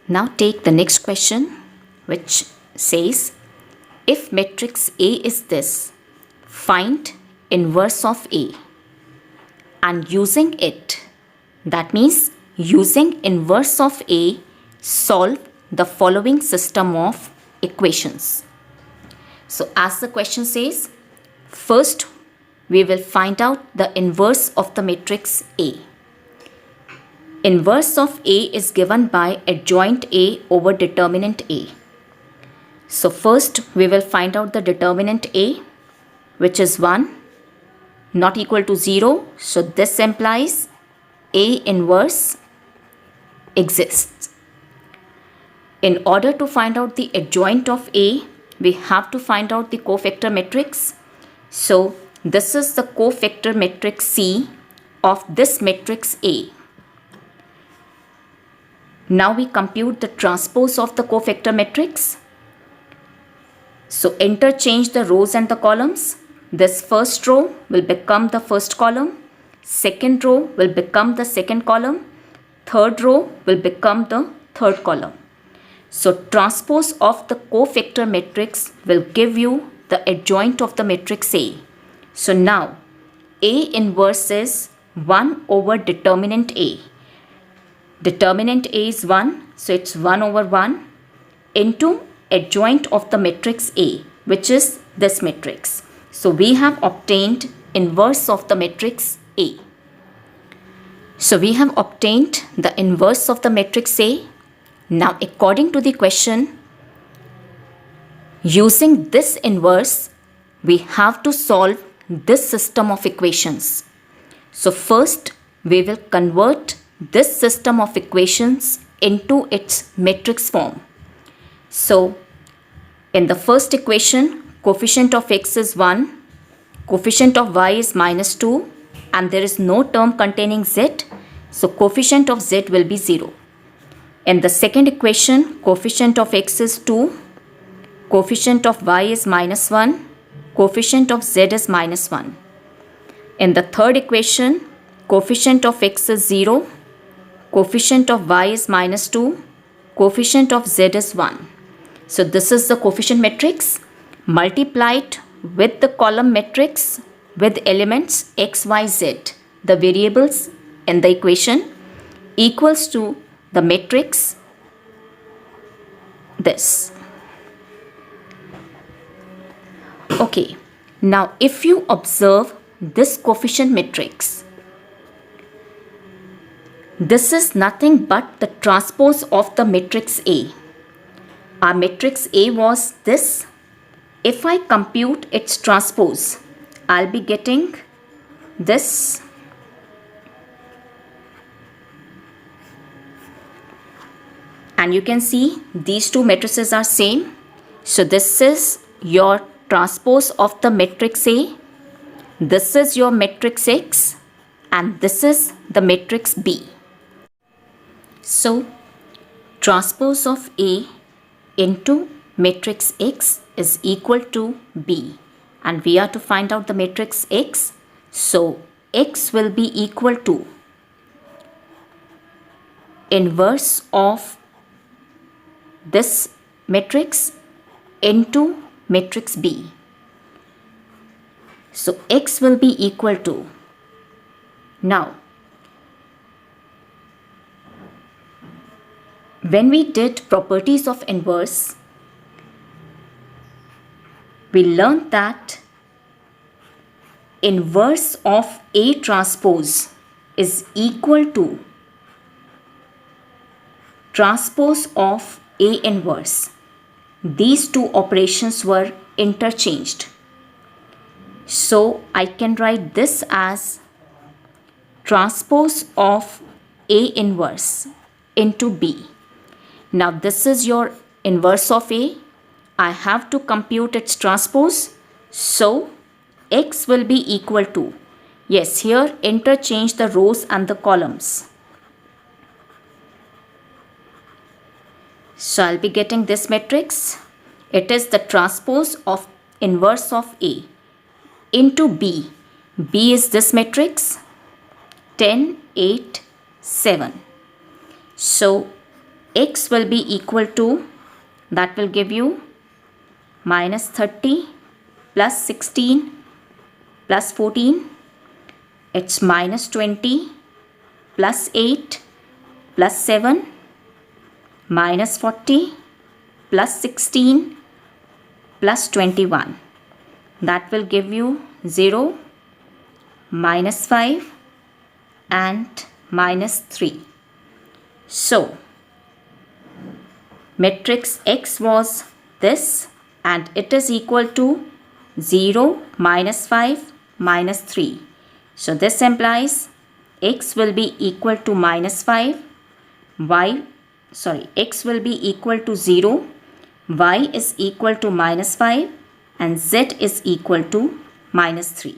Now take the next question, which says, if matrix A is this, find inverse of A. And using it, that means using inverse of A, solve the following system of equations. So as the question says, first we will find out the inverse of the matrix A. Inverse of A is given by adjoint A over determinant A. So first we will find out the determinant A, which is 1, not equal to 0. So this implies A inverse exists. In order to find out the adjoint of A, we have to find out the cofactor matrix. So this is the cofactor matrix C of this matrix A. Now we compute the transpose of the cofactor matrix. So interchange the rows and the columns. This first row will become the first column. Second row will become the second column. Third row will become the third column. So transpose of the cofactor matrix will give you the adjoint of the matrix A. So now A inverse is 1 over determinant A. Determinant A is 1, so it's 1 over 1 into adjoint of the matrix A, which is this matrix. So we have obtained inverse of the matrix A. So we have obtained the inverse of the matrix A. Now according to the question, using this inverse, we have to solve this system of equations. So first we will convert this system of equations into its matrix form. So in the first equation, coefficient of x is 1, coefficient of y is minus 2, and there is no term containing z, so coefficient of z will be 0. In the second equation, coefficient of x is 2, coefficient of y is minus 1, coefficient of z is minus 1. In the third equation, coefficient of x is 0, coefficient of y is minus 2, coefficient of z is 1. So this is the coefficient matrix multiplied with the column matrix with elements x, y, z, the variables in the equation, equals to the matrix this. Okay, now if you observe this coefficient matrix, this is nothing but the transpose of the matrix A. Our matrix A was this. If I compute its transpose, I'll be getting this. And you can see these two matrices are same. So this is your transpose of the matrix A. This is your matrix X. And this is the matrix B. So transpose of A into matrix X is equal to B. And we are to find out the matrix X. So X will be equal to inverse of this matrix into matrix B. So X will be equal to, now when we did properties of inverse, we learned that inverse of A transpose is equal to transpose of A inverse. These two operations were interchanged. So I can write this as transpose of A inverse into B. Now this is your inverse of A. I have to compute its transpose. So X will be equal to, yes, here interchange the rows and the columns. So I'll be getting this matrix. It is the transpose of inverse of A into B. B is this matrix 10, 8, 7. So x will be equal to, that will give you minus 30 plus 16 plus 14, it's minus 20 plus 8 plus 7 minus 40 plus 16 plus 21. That will give you 0, minus 5 and minus 3. So, matrix X was this and it is equal to 0, minus 5, minus 3. So, this implies X will be equal to minus 5, X will be equal to 0, Y is equal to minus 5 and Z is equal to minus 3.